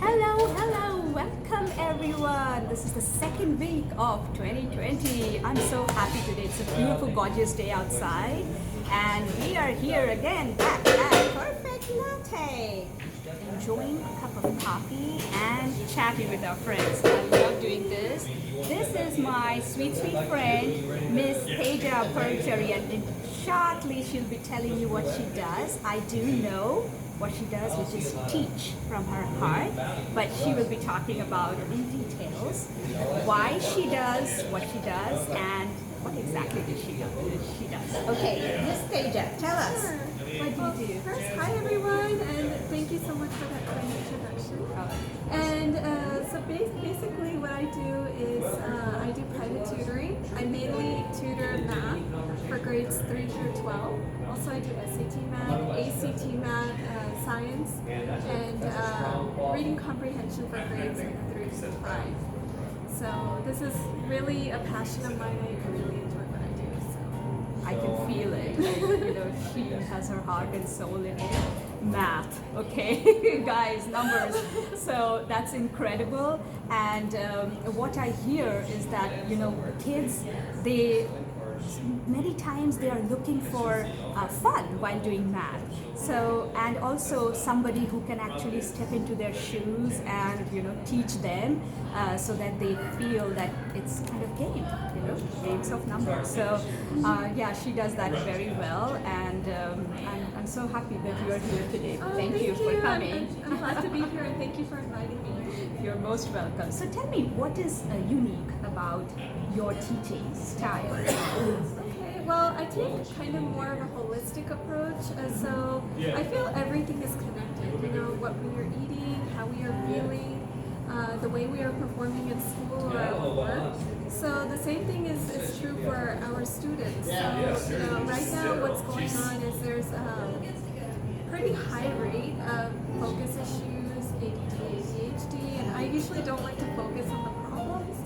Hello, welcome everyone. This is the second week of 2020. I'm so happy today. It's a beautiful, gorgeous day outside, and we are here again back at Perfect Latte, enjoying a cup of coffee and chatting with our friends. I love doing this. This is my sweet friend, Miss Teja Perchari, and shortly she'll be telling you what she does. I do know what she does, which is teach from her heart, but she will be talking about in details why she does what she does and what exactly does she does. Okay, Miss Teja, tell us. Sure. What do you do? First, hi everyone, and thank you so much for that kind introduction. And so basically what I do is I do private tutoring. I mainly tutor math for grades 3 through 12. Also I do SAT math, ACT math, science, and reading comprehension for grades 3 through 5. So this is really a passion of mine. I really enjoy what I do. So. I can feel it. Like, she has her heart and soul in it. Math, okay, guys, numbers. So that's incredible. And what I hear is that kids, many times they are looking for fun while doing math. So, and also somebody who can actually step into their shoes and teach them so that they feel that it's kind of games of numbers. So yeah, she does that very well, and I'm so happy that you are here today. Thank you for coming. I'm glad to be here, and thank you for inviting me. You're most welcome. So tell me, what is unique about your teaching style? Okay, well, I take kind of more of a holistic approach. So I feel everything is connected. What we are eating, how we are feeling, the way we are performing in school or at work. So the same thing is true for our students. So right now what's going on is there's a pretty high rate of focus issues, ADD, ADHD, and I usually don't like to focus on the problems.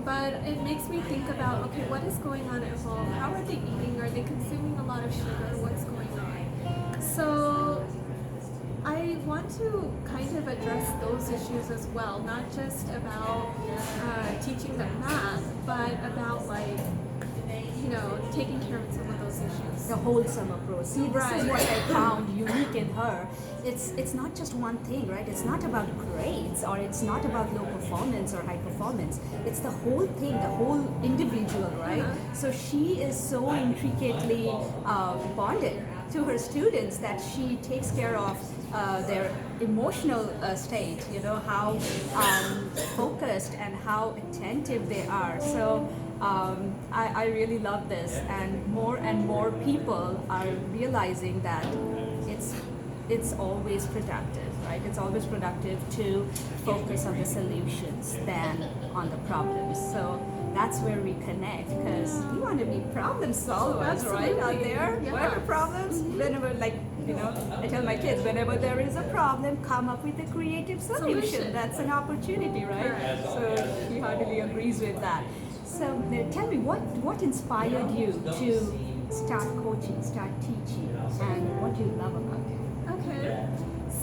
But it makes me think about, okay, what is going on at home? How are they eating? Are they consuming a lot of sugar? What's going on? So I want to kind of address those issues as well, not just about teaching them math, but about taking care of some of those issues. The wholesome approach. See, this is what I found unique in her. It's not just one thing, right? It's not about grades, or it's not about low performance or high performance. It's the whole thing, the whole individual, right? So she is so intricately bonded to her students that she takes care of their emotional state, how focused and how attentive they are. So I really love this, and more people are realizing that it's always productive, right? It's always productive to focus on the solutions than on the problems. So that's where we connect, because we want to be problem solvers, right? Out there, whatever problems, whenever I tell my kids, whenever there is a problem, come up with a creative solution. That's an opportunity, right? So she heartily agrees with that. So tell me, what inspired you to start coaching, start teaching, and what do you love about it? Okay,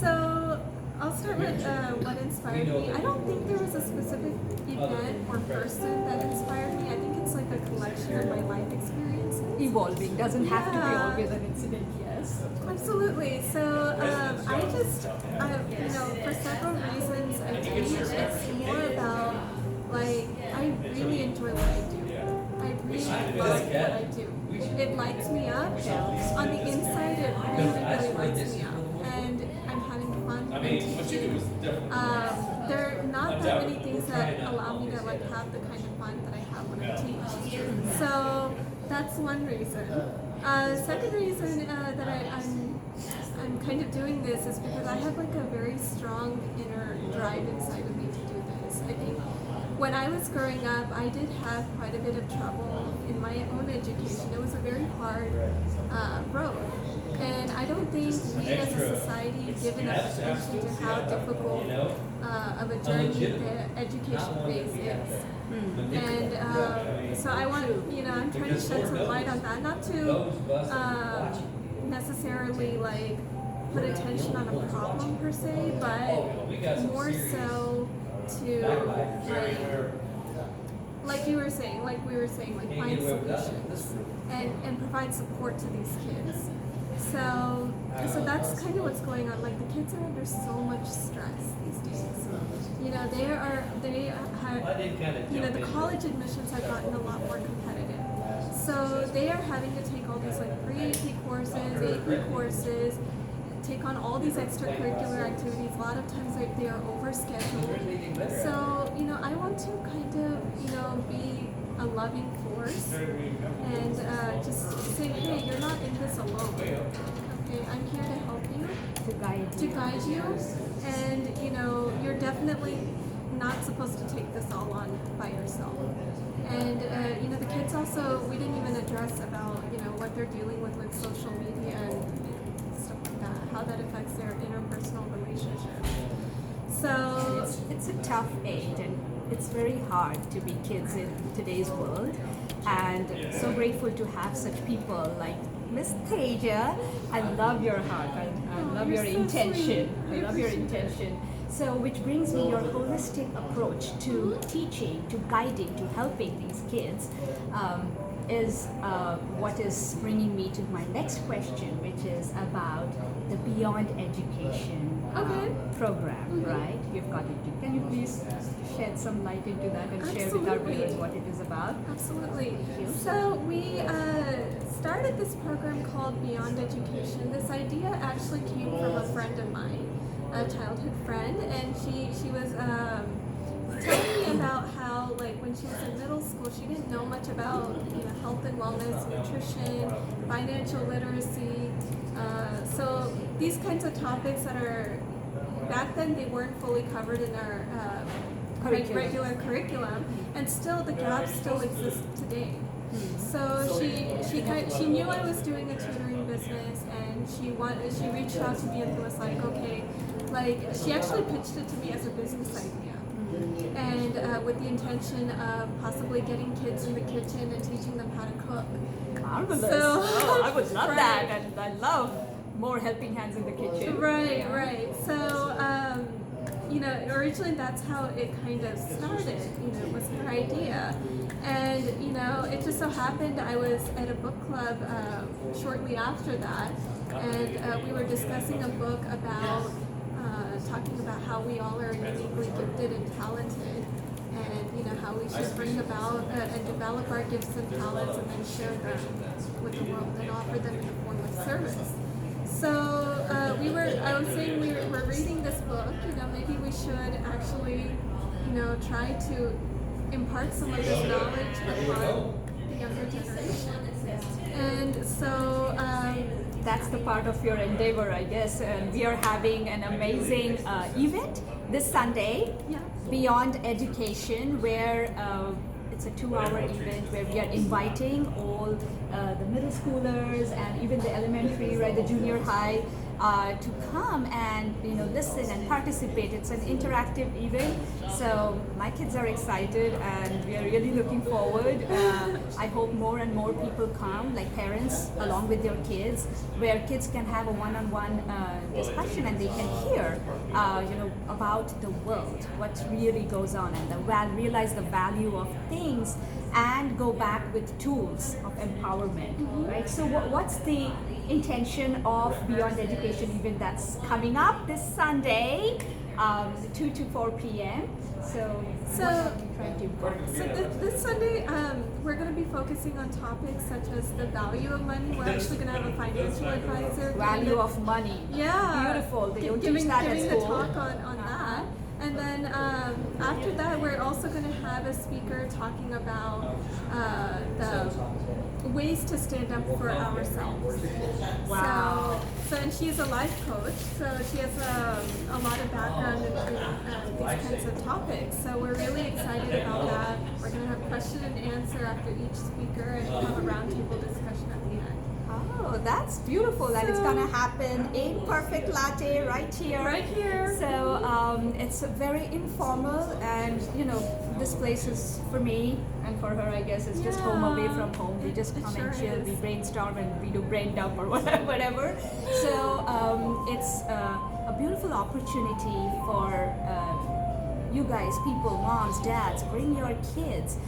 so I'll start with what inspired me. I don't think there was a specific event or person that inspired me. I think it's like a collection of my life experiences. Evolving, doesn't have to be always an incident, yes. Absolutely. So I just, for several reasons I teach. It's more about, I really enjoy what I do. I really love what I do. It lights me up. On the inside, it really lights me up. And I'm having fun. I'm teaching. There are not that many things that allow me to have the kind of fun that I have when I teach. So that's one reason. Second reason that I'm kind of doing this is because I have a very strong inner drive inside of me to do this. I think when I was growing up, I did have quite a bit of trouble in my own education. It was a very hard road. And I don't think we as a society give enough attention to how difficult of a journey the education phase is. And so I want to, I'm trying to shed some light on that, not to necessarily put attention on a problem per se, but more so like you were saying, like we were saying, like find solutions and provide support to these kids. So that's kind of what's going on. Like the kids are under so much stress these days. You know, they are you know, the college admissions have gotten a lot more competitive. So they are having to take all these like pre-AP courses, AP courses, take on all these extracurricular activities. A lot of times they are overscheduled. So, you know, I want to kind of, you know, be a loving force and just say, hey, you're not in this alone. Okay, I'm here to help you, to guide you, and you know, you're definitely not supposed to take this all on by yourself. And you know, the kids also, we didn't even address about, you know, what they're dealing with social media and stuff like that, how that affects their interpersonal relationships. So it's a tough age, and it's very hard to be kids in today's world. And so grateful to have such people like Miss Teja. I love your heart. I love your intention. I love your intention. So, which brings me your holistic approach to teaching, to guiding, to helping these kids is what is bringing me to my next question, which is about the Beyond Education program, right? You've got it. Can you please shed some light into that and share with our viewers what it is about? Absolutely. So we started this program called Beyond Education. This idea actually came from a friend of mine, a childhood friend, and she was telling me about how, like, when she was in middle school, she didn't know much about, you know, health and wellness, nutrition, financial literacy. So these kinds of topics that are, back then they weren't fully covered in our regular curriculum, and still the gaps still exist today. So she knew I was doing a tutoring business, and she reached out to me and was like, okay, like she actually pitched it to me as a business idea, and with the intention of possibly getting kids in the kitchen and teaching them how to cook. Marvelous. So, I would love that, and I love more helping hands in the kitchen. Right. So, you know, originally that's how it kind of started. You know, it was her idea, and you know, it just so happened I was at a book club shortly after that, and we were discussing a book about talking about how we all are uniquely gifted and talented, and you know how we should bring about and develop our gifts and talents and then share them with the world and offer them in the form of service. So I was saying we're reading this book. You know, maybe we should actually, you know, try to impart some of this knowledge upon the younger generation. And so that's the part of your endeavor, I guess. And we are having an amazing event this Sunday, Beyond Education, where it's a 2-hour event where we are inviting all the middle schoolers and even the elementary, right, the junior high, to come and, you know, listen and participate. It's an interactive event, so my kids are excited and we are really looking forward. I hope more and more people come, like parents along with their kids, where kids can have a one-on-one discussion and they can hear, you know, about the world, what really goes on, and realize the value of things and go back with tools of empowerment, right? So what's the intention of Beyond Education event that's coming up this Sunday, 2 to 4 p.m. So this Sunday, we're going to be focusing on topics such as the value of money. We're actually going to have a financial advisor. Value of money. Yeah. Beautiful. They don't giving teach that at the school. talk on that. And then after that, we're also going to have a speaker talking about the ways to stand up for ourselves. Wow. So and she's a life coach, so she has a lot of background in these kinds of topics. So we're really excited about that. We're going to have question and answer after each speaker and have a roundtable discussion at the end. Oh, that's beautiful. And it's gonna happen in Perfect Latte right here. Right here. So it's very informal, and you know, this place is for me and for her, I guess, it's just home away from home. We just come and chill, we brainstorm, and we do brain dump or whatever. So it's a beautiful opportunity for you guys, people, moms, dads, bring your kids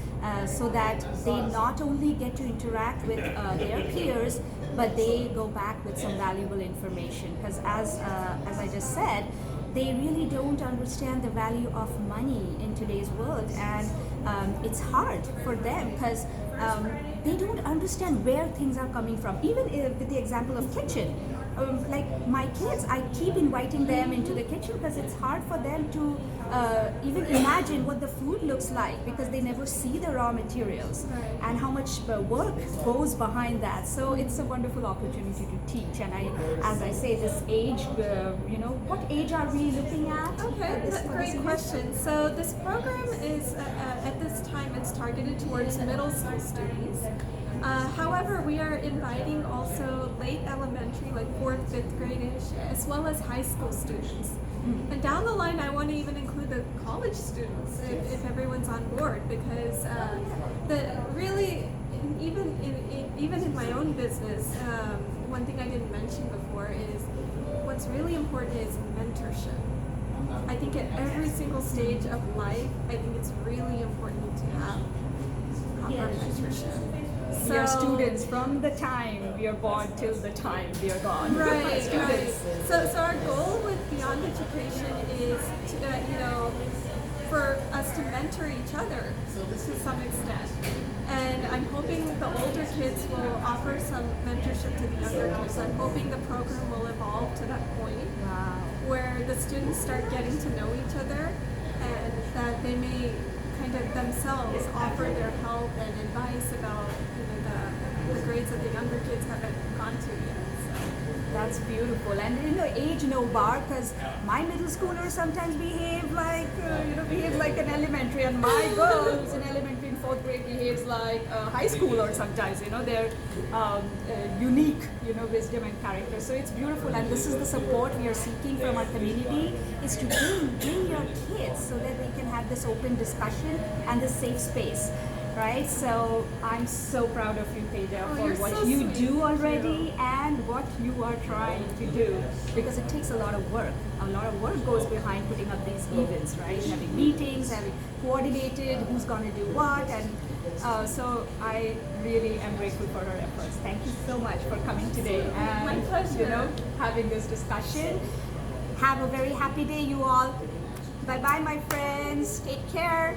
so that they not only get to interact with their peers, but they go back with some valuable information. Because as I just said, they really don't understand the value of money in today's world, and it's hard for them because they don't understand where things are coming from. Even with the example of kitchen, like my kids, I keep inviting them into the kitchen because it's hard for them to even imagine what the food looks like, because they never see the raw materials and how much work goes behind that. So it's a wonderful opportunity to teach. And as I say, this age, what age are we looking at? Okay, that's a great question. So this program is, at this time, it's targeted towards middle school students. However, we are inviting also late elementary, like 4th, 5th grade-ish, as well as high school students. And down the line, I want to even include the college students if everyone's on board, because even in my own business, one thing I didn't mention before is what's really important is mentorship. I think at every single stage of life, I think it's really important to have proper mentorship. We are students from the time we are born till the time we are gone. Right, Students. right. So our goal with Beyond Education is to, for us to mentor each other to some extent. And I'm hoping the older kids will offer some mentorship to the younger kids. I'm hoping the program will evolve to that point where the students start getting to know each other, and that they may kind of themselves offer their help and advice about the grades that the younger kids haven't gone to yet. That's beautiful. And age no bar, because my middle schoolers sometimes behave like an elementary, and my girl who's in elementary in 4th grade behaves like a high schooler sometimes. They're unique, wisdom and character. So it's beautiful, and this is the support we are seeking from our community, is to bring your kids so that they can have this open discussion and this safe space. Right, so I'm so proud of you, Teja, for what so you sweet. do already and what you are trying to do, because it takes a lot of work. A lot of work goes behind putting up these events, right? Having meetings, having coordinated who's going to do what, and so I really am grateful for her efforts. Thank you so much for coming today and My pleasure. having this discussion. Have a very happy day, you all. Bye bye, my friends. Take care.